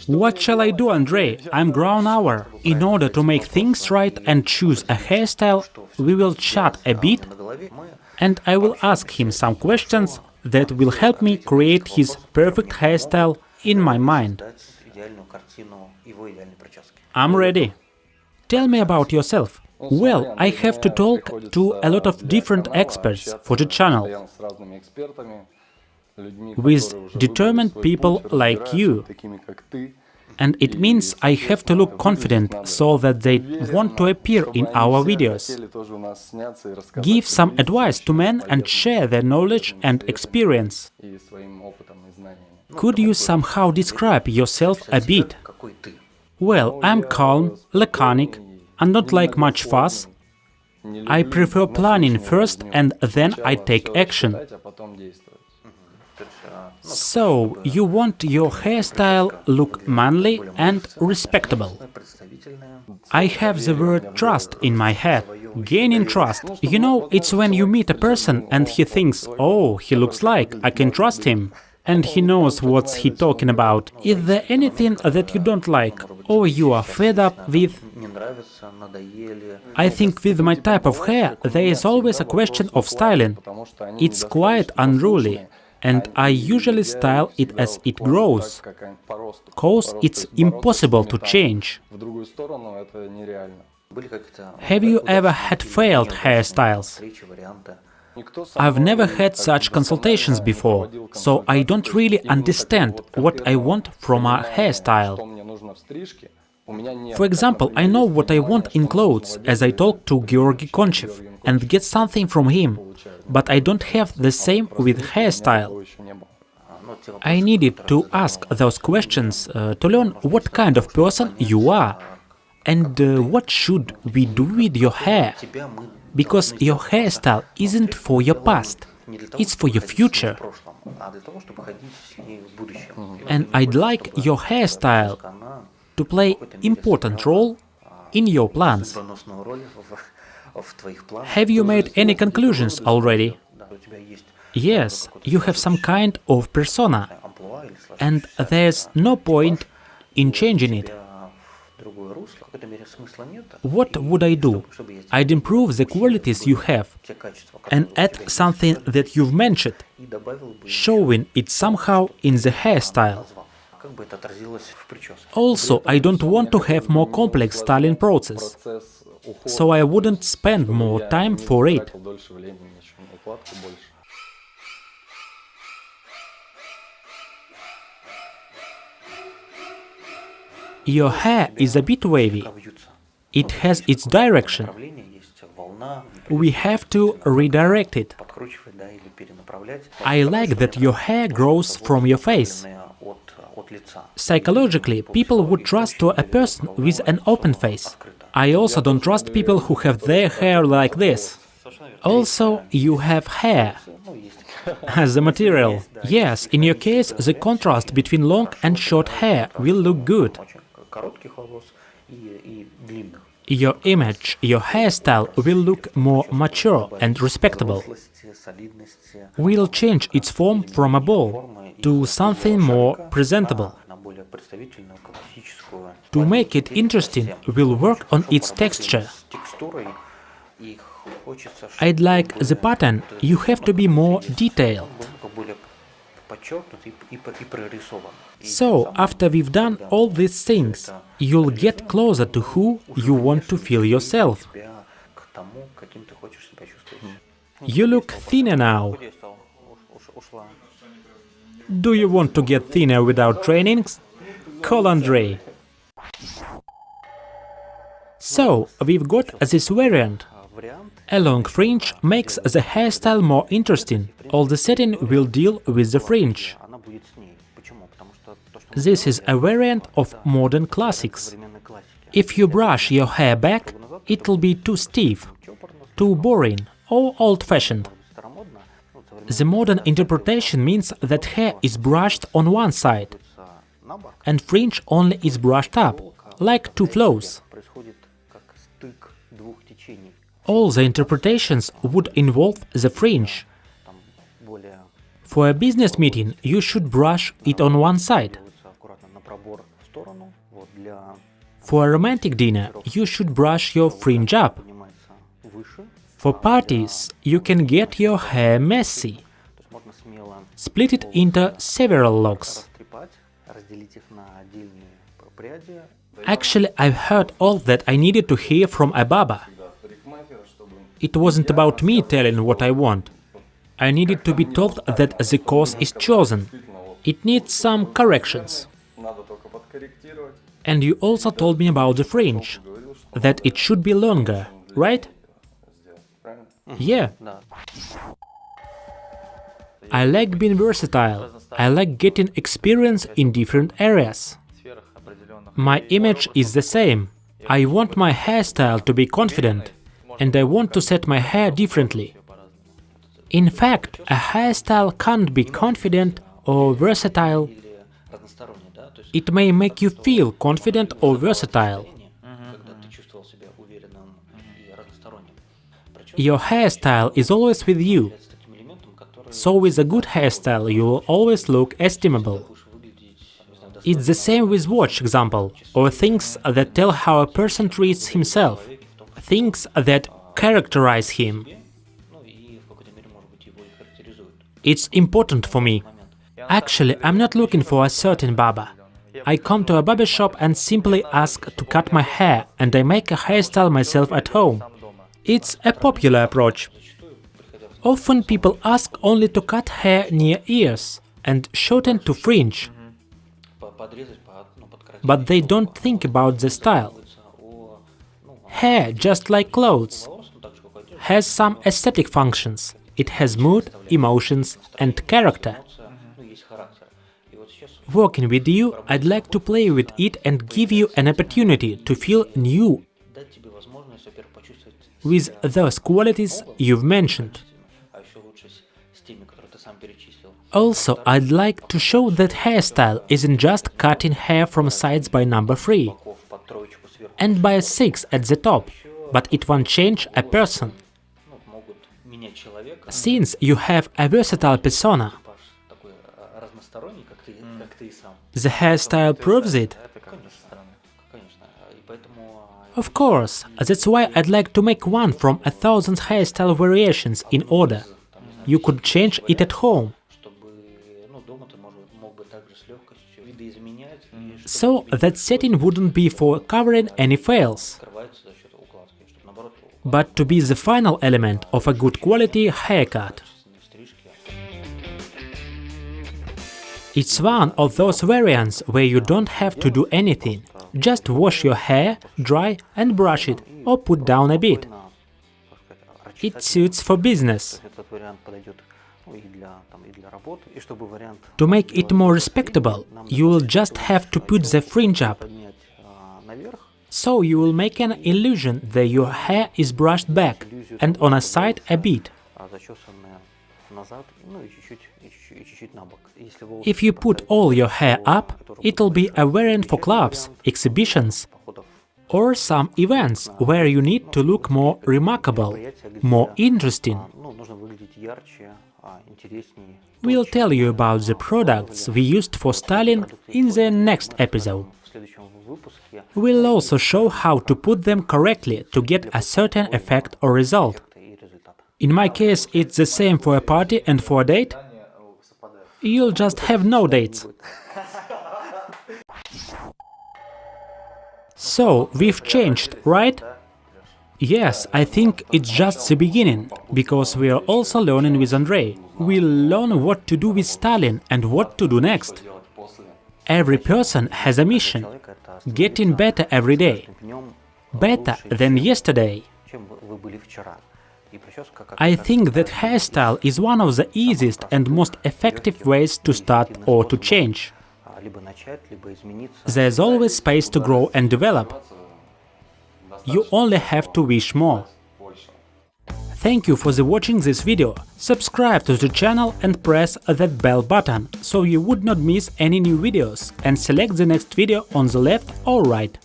What shall I do, Andrei? I'm grown hour. In order to make things right and choose a hairstyle, we will chat a bit, and I will ask him some questions that will help me create his perfect hairstyle in my mind. I'm ready. Tell me about yourself. Well, I have to talk to a lot of different experts for the channel, with determined people like you. And it means I have to look confident so that they want to appear in our videos. Give some advice to men and share their knowledge and experience. Could you somehow describe yourself a bit? Well, I'm calm, laconic, and not like much fuss. I prefer planning first and then I take action. So, you want your hairstyle look manly and respectable. I have the word trust in my head. Gaining trust. You know, it's when you meet a person and he thinks, oh, he looks like I can trust him. And he knows what's he talking about. Is there anything that you don't like or you are fed up with? I think with my type of hair there is always a question of styling. It's quite unruly, and I usually style it as it grows, cause it's impossible to change. Have you ever had failed hairstyles? I've never had such consultations before, so I don't really understand what I want from a hairstyle. For example, I know what I want in clothes, as I talk to Georgy Konchev and get something from him, but I don't have the same with hairstyle. I needed to ask those questions to learn what kind of person you are and what should we do with your hair. Because your hairstyle isn't for your past, it's for your future. And I'd like your hairstyle to play important role in your plans. Have you made any conclusions already? Yes, you have some kind of persona, and there's no point in changing it. What would I do? I'd improve the qualities you have and add something that you've mentioned, showing it somehow in the hairstyle. Also, I don't want to have more complex styling process, so I wouldn't spend more time for it. Your hair is a bit wavy. It has its direction. We have to redirect it. I like that your hair grows from your face. Psychologically, people would trust to a person with an open face. I also don't trust people who have their hair like this. Also, you have hair. As a material. Yes, in your case, the contrast between long and short hair will look good. Your image, your hairstyle will look more mature and respectable. We'll change its form from a ball to something more presentable. To make it interesting, we'll work on its texture. I'd like the pattern, you have to be more detailed. So, after we've done all these things, you'll get closer to who you want to feel yourself. You look thinner now. Do you want to get thinner without trainings? Call Andrei. So, we've got this variant. A long fringe makes the hairstyle more interesting. All the setting will deal with the fringe. This is a variant of modern classics. If you brush your hair back, it'll be too stiff, too boring or old-fashioned. The modern interpretation means that hair is brushed on one side, and fringe only is brushed up, like two flows. All the interpretations would involve the fringe. For a business meeting, you should brush it on one side. For a romantic dinner, you should brush your fringe up. For parties, you can get your hair messy. Split it into several locks. Actually, I've heard all that I needed to hear from a barber. It wasn't about me telling what I want. I needed to be told that the course is chosen. It needs some corrections. And you also told me about the fringe, that it should be longer, right? Yeah. I like being versatile. I like getting experience in different areas. My image is the same. I want my hairstyle to be confident, and I want to set my hair differently. In fact, a hairstyle can't be confident or versatile. It may make you feel confident or versatile. Your hairstyle is always with you. So with a good hairstyle you will always look estimable. It's the same with watch example, or things that tell how a person treats himself, things that characterize him. It's important for me. Actually, I'm not looking for a certain barber. I come to a barber shop and simply ask to cut my hair, and I make a hairstyle myself at home. It's a popular approach. Often people ask only to cut hair near ears and shorten to fringe. But they don't think about the style. Hair, just like clothes, has some aesthetic functions. It has mood, emotions and character. Working with you, I'd like to play with it and give you an opportunity to feel new with those qualities you've mentioned. Also, I'd like to show that hairstyle isn't just cutting hair from sides by number 3 and by 6 at the top, but it won't change a person. Since you have a versatile persona, the hairstyle proves it. Of course, that's why I'd like to make one from 1,000 hairstyle variations in order. You could change it at home. So that setting wouldn't be for covering any fails, but to be the final element of a good quality haircut. It's one of those variants where you don't have to do anything. Just wash your hair, dry and brush it, or put down a bit. It suits for business. To make it more respectable, you will just have to put the fringe up. So you will make an illusion that your hair is brushed back and on a side a bit. If you put all your hair up, it'll be a variant for clubs, exhibitions, or some events where you need to look more remarkable, more interesting. We'll tell you about the products we used for styling in the next episode. We'll also show how to put them correctly to get a certain effect or result. In my case, it's the same for a party and for a date. You'll just have no dates. So, we've changed, right? Yes, I think it's just the beginning, because we are also learning with Andrei. We'll learn what to do with styling and what to do next. Every person has a mission, getting better every day, better than yesterday. I think that hairstyle is one of the easiest and most effective ways to start or to change. There's always space to grow and develop. You only have to wish more. Thank you for watching this video. Subscribe to the channel and press that bell button, so you would not miss any new videos, and select the next video on the left or right.